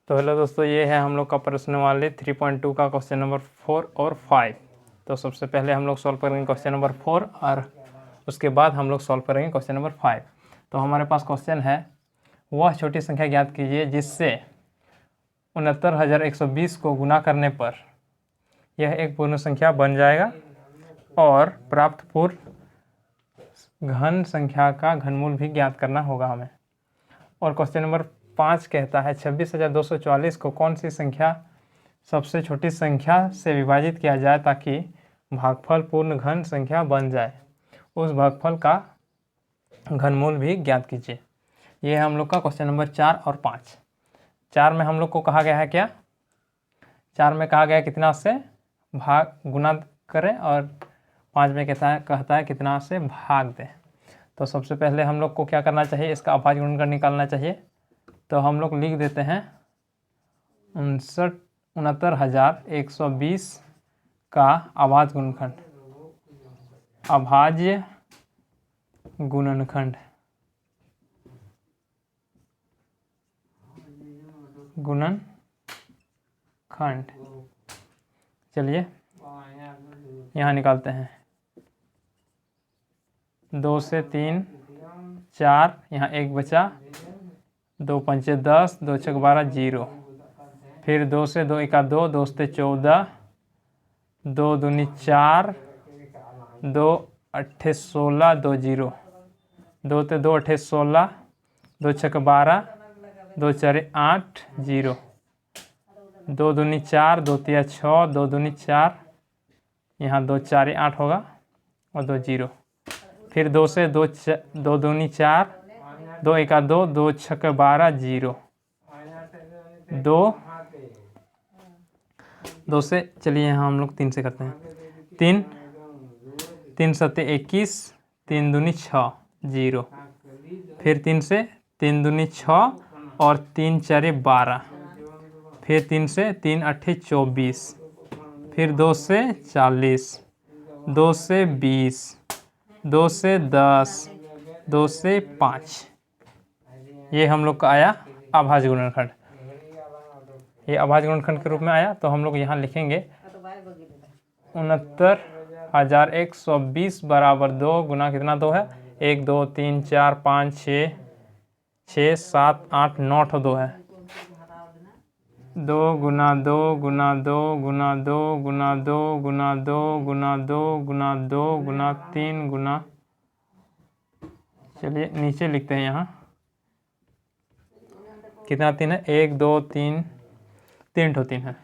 तो हेलो दोस्तों, ये है हम लोग का प्रश्नावली 3.2 का क्वेश्चन नंबर 4 और 5। तो सबसे पहले हम लोग सॉल्व करेंगे क्वेश्चन नंबर 4 और उसके बाद हम लोग सॉल्व करेंगे क्वेश्चन नंबर 5। तो हमारे पास क्वेश्चन है, वह छोटी संख्या ज्ञात कीजिए जिससे 69,120 को गुना करने पर यह एक पूर्ण संख्या बन जाएगा और प्राप्त पूर्ण घन संख्या का घनमूल भी ज्ञात करना होगा हमें। और क्वेश्चन नंबर 5 कहता है 26,244 को कौन सी संख्या सबसे छोटी संख्या से विभाजित किया जाए ताकि भागफल पूर्ण घन संख्या बन जाए, उस भागफल का घनमूल भी ज्ञात कीजिए। ये है हम लोग का क्वेश्चन नंबर 4 और 5। 4 में हम लोग को कहा गया है क्या, 4 में कहा गया है कितना से भाग गुना करें और 5 में कहता है कितना से भाग दें। तो सबसे पहले हम लोग को क्या करना चाहिए, इसका अभाज्य गुणनखंड निकालना चाहिए। तो हम लोग लिख देते हैं 69,120 का अभाज्य गुणनखंड, अभाज्य गुणनखंड चलिए यहाँ निकालते हैं। 2 से 3 4, यहाँ 1 बचा, 2 पंचे 10, 2 छक 12, 0। फिर 2 से 2 एका 2, 2 से 14, 2 दूनी 4, 2 अट्ठे 16, 2 0, 2 ते 2 अट्ठे 16, 2 छक 12, 2 चारे 8, 0, 2 दूनी 4, 2 तिया 6, 2 दूनी 4, यहाँ 2 चारे 8 होगा और 2 0। फिर 2 से 2 दूनी 4, 2 एका 2, 2 छक 12, 0, 2 से चलिए यहाँ हम लोग 3 से करते हैं। 3 सत्ते 21, 3 दूनी 6, 0। फिर 3 से 3 दूनी 6 और 3 चारे 12। फिर 3 से 3 अट्ठे 24। फिर 2 से 40, 2 से 20, 2 से 10, 2 से 5। ये हम लोग का आया अभाज्य गुणनखंड। ये अभाज्य गुणनखंड के रूप में आया। तो हम लोग यहाँ लिखेंगे 69,120 बराबर 2 गुना कितना 2 है, 1 2 3 4 5 6 6 7 8 9 ठो 2 है। 2 गुना 2 गुना 2 गुना 2 गुना 2 गुना 2 गुना 2 गुना 2 गुना 3 गुना, चलिए नीचे लिखते हैं यहाँ कितना 3 है, 1 2 3 3 ठो 3 है,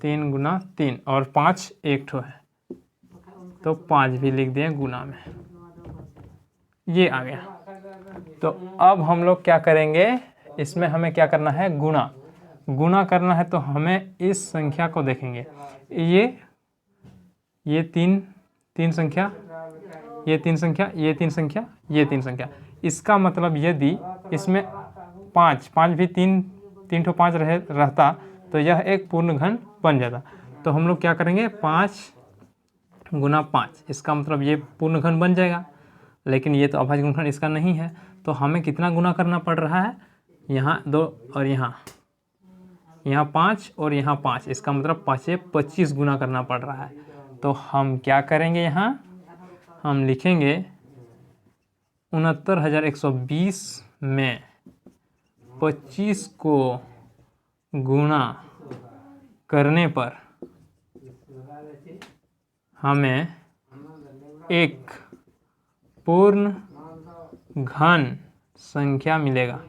3 गुना 3 और 5 1 ठो है, तो 5 भी लिख दिए गुना में। ये आ गया। तो अब हम लोग क्या करेंगे, इसमें हमें क्या करना है, गुना करना है। तो हमें इस संख्या को देखेंगे, ये तीन संख्या, ये 3 संख्या, ये 3 संख्या, ये 3 संख्या। इसका मतलब यदि इसमें 5 भी 3 ठो 5 रहता तो यह एक पूर्ण घन बन जाता। तो हम लोग क्या करेंगे, 5 गुना 5, इसका मतलब ये पूर्ण घन बन जाएगा। लेकिन ये तो अभाज्य गुणनखंड इसका नहीं है, तो हमें कितना गुना करना पड़ रहा है, यहाँ 2 और यहाँ 5 और यहाँ 5, इसका मतलब 5 25 गुना करना पड़ रहा है। तो हम क्या करेंगे, यहाँ हम लिखेंगे 69,120 में 25 को गुना करने पर हमें एक पूर्ण घन संख्या मिलेगा।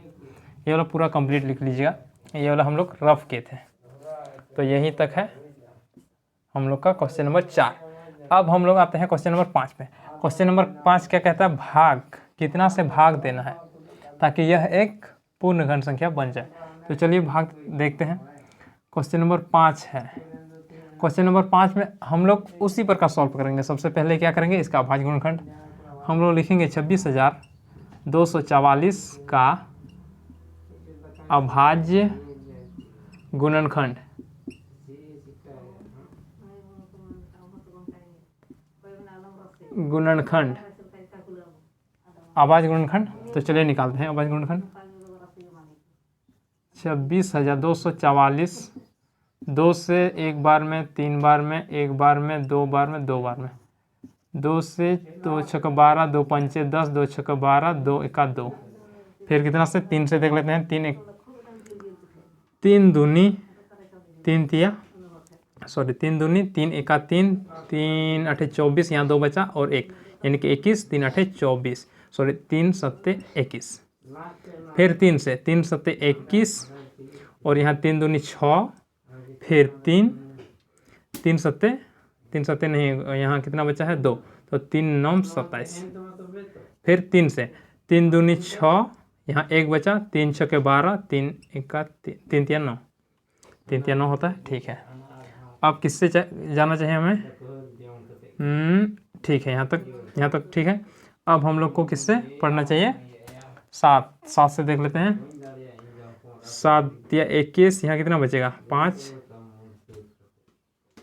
ये वाला पूरा कंप्लीट लिख लीजिएगा, ये वाला हम लोग रफ किए थे। तो यहीं तक है हम लोग का क्वेश्चन नंबर 4। अब हम लोग आते हैं क्वेश्चन नंबर 5 पे। क्वेश्चन नंबर 5 क्या कहता है, भाग कितना से भाग देना है ताकि यह एक पूर्ण घन संख्या बन जाए। तो चलिए भाग देखते हैं। क्वेश्चन नंबर 5 है। क्वेश्चन नंबर 5 में हम लोग उसी प्रकार सॉल्व करेंगे। सबसे पहले क्या करेंगे, इसका अभाज्य गुणनखंड हम लोग लिखेंगे 26,244 का अभाज्य गुणनखंड अभाज्य गुणनखंड। तो चलिए निकालते हैं अभाज्य गुणनखंड। 26,244, 2 से एक बार में, 3 बार में, 1 बार में, 2 बार में, 2 बार में, 2 से 2 छक्का 12, 2 पंचे 10, 2 छक्का 12, 2 एका 2। फिर कितना से 3 से देख लेते हैं। 3 दूनी 3 तिया, सॉरी 3 दूनी 3 एका 3, 3 अठे 24, यहाँ 2 बचा और 1, यानी कि 21, 3 अठे 24, सॉरी 3 सत्ते 21। फिर 3 से 3 सत्ते 21 और यहाँ 3 दूनी 6, फिर 3 सत्ते नहीं, यहाँ कितना बचा है 2, तो 3 9 27। फिर 3 से 3 दूनी 6, यहाँ 1 बचा, 3 छक्के 12, 3 एका 3 तिया 9, 3 तिया 9 होता है। ठीक है, अब किससे जाना चाहिए हमें? ठीक है, यहाँ तक ठीक है। अब हम लोग को किससे पढ़ना चाहिए? 7 से देख लेते हैं। 7 या 21, यहाँ कितना बचेगा 5,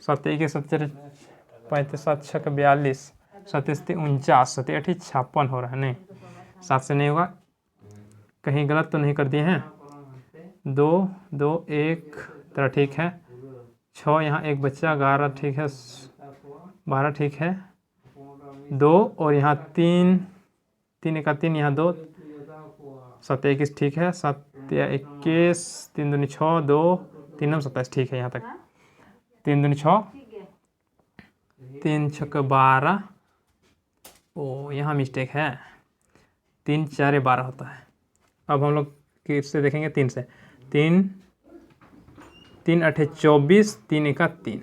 7 21 7 35 7 6 42, 7 49, 7 8 56 हो रहा है। नहीं, 7 से नहीं होगा, कहीं गलत तो नहीं कर दिए हैं। 2 2 1 तेरा ठीक है। 6 यहाँ 1 बच्चा, 11 ठीक है, 12 ठीक है, 2 और यहाँ 3 3 एका 3, यहाँ 2, 7 21 ठीक है, 7 या 21, 3 दूनी 6, 2 3 9 27 ठीक है। यहाँ तक 3 दूनी 6, 3 छक्का 12, ओ यहाँ मिस्टेक है, 3 4 12 होता है। अब हम लोग किससे देखेंगे? 3 से। 3 अठे 24, 3 एका 3,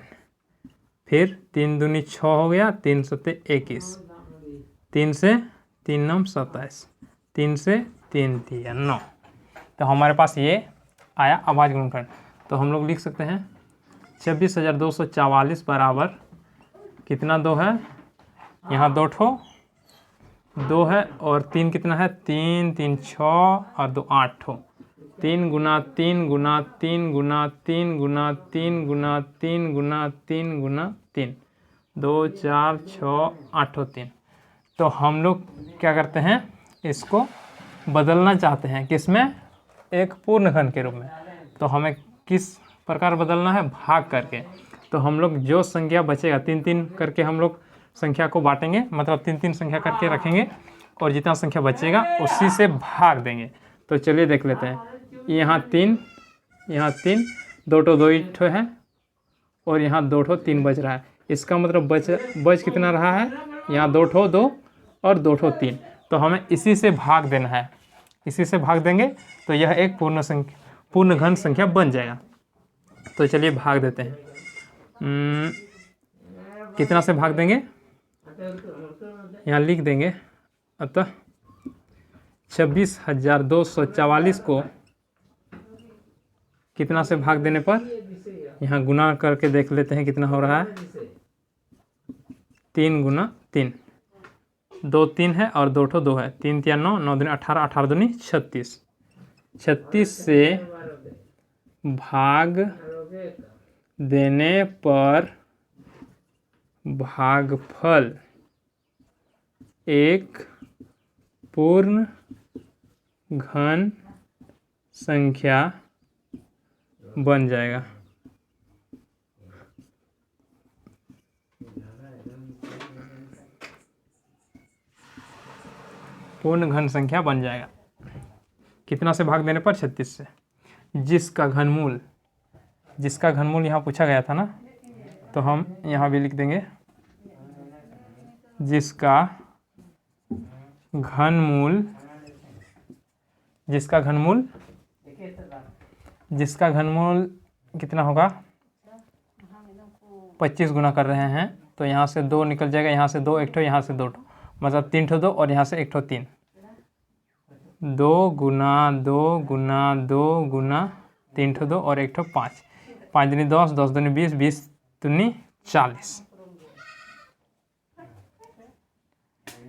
फिर 3 दूनी 6 हो गया, 3 सत्ते 21, 3 से 3 9 27, 3 से 3 तिया 9। तो हमारे पास ये आया अभाज्य गुणनखंड। तो हम लोग लिख सकते हैं 26,244 बराबर कितना 2 है, यहाँ 2 ठो 2 है और 3 कितना है, 3 3 6 और 2 8 ठो, 3 गुना 3 गुना 3 गुना 3 गुना 3 गुना 3 गुना 3 गुना 3, 2 4 6 8 3। तो हम लोग क्या करते हैं, इसको बदलना चाहते हैं किसमें? एक पूर्णखंड के रूप में। तो हमें किस प्रकार बदलना है? भाग करके। तो हम लोग जो संख्या बचेगा 3 3 करके हम लोग संख्या को बांटेंगे, मतलब 3 3 संख्या करके रखेंगे और जितना संख्या बचेगा उसी से भाग देंगे। तो चलिए देख लेते हैं। यहाँ 3 2 ठो 2 ठो है और यहाँ 2 ठो 3 बच रहा है। इसका मतलब बच कितना रहा है? यहाँ 2 ठो 2 और 2 ठो 3। तो हमें इसी से भाग देना है, इसी से भाग देंगे तो यह एक पूर्ण घन संख्या बन जाएगा। तो चलिए भाग देते हैं। कितना से भाग देंगे? यहाँ लिख देंगे। अतः 26,244 को कितना से भाग देने पर, यहाँ गुना करके देख लेते हैं कितना हो रहा है। 3 गुना 3, 2 3 है और 2 ठो 2 है, 3 तिया 9, 9 दूनी 18, 18 दूनी 36, 36 से भाग देने पर भागफल एक पूर्ण घन संख्या बन जाएगा। पूर्ण घन संख्या बन जाएगा। कितना से भाग देने पर? 36 से। जिसका घनमूल यहाँ पूछा गया था ना, तो हम यहाँ भी लिख देंगे जिसका घनमूल कितना होगा? 25 गुना कर रहे हैं तो यहाँ से 2 निकल जाएगा, यहाँ से 2 एक ठो, यहाँ से 2 ठो, मतलब 3 ठो 2 और यहाँ से 1 ठो 3, 2 गुना 2 गुना 2 गुना 3 ठो 2 और 1 ठो 5, 5 दूनी 10, 10 दूनी 20, 20 दूनी 40।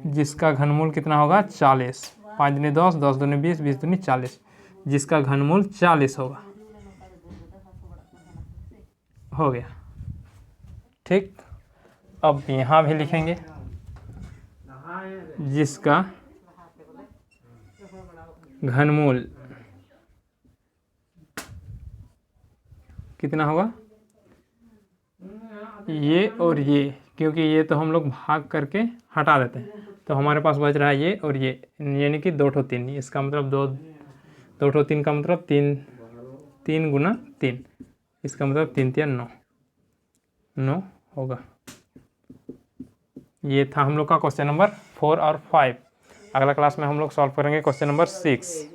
जिसका घनमूल कितना होगा? 40। 5 दूनी 10, 10 दूनी 20, 20 दूनी 40। जिसका घनमूल 40 होगा। हो गया, ठीक। अब यहाँ भी लिखेंगे जिसका घनमूल कितना होगा, ये और ये, क्योंकि ये तो हम लोग भाग करके हटा देते हैं, तो हमारे पास बच रहा है ये और ये, यानी कि 2 3। इसका मतलब 2 3 का मतलब 3 गुना 3, इसका मतलब 3 3 9, 9 होगा। ये था हम लोग का क्वेश्चन नंबर 4 और 5। अगला क्लास में हम लोग सॉल्व करेंगे क्वेश्चन नंबर 6।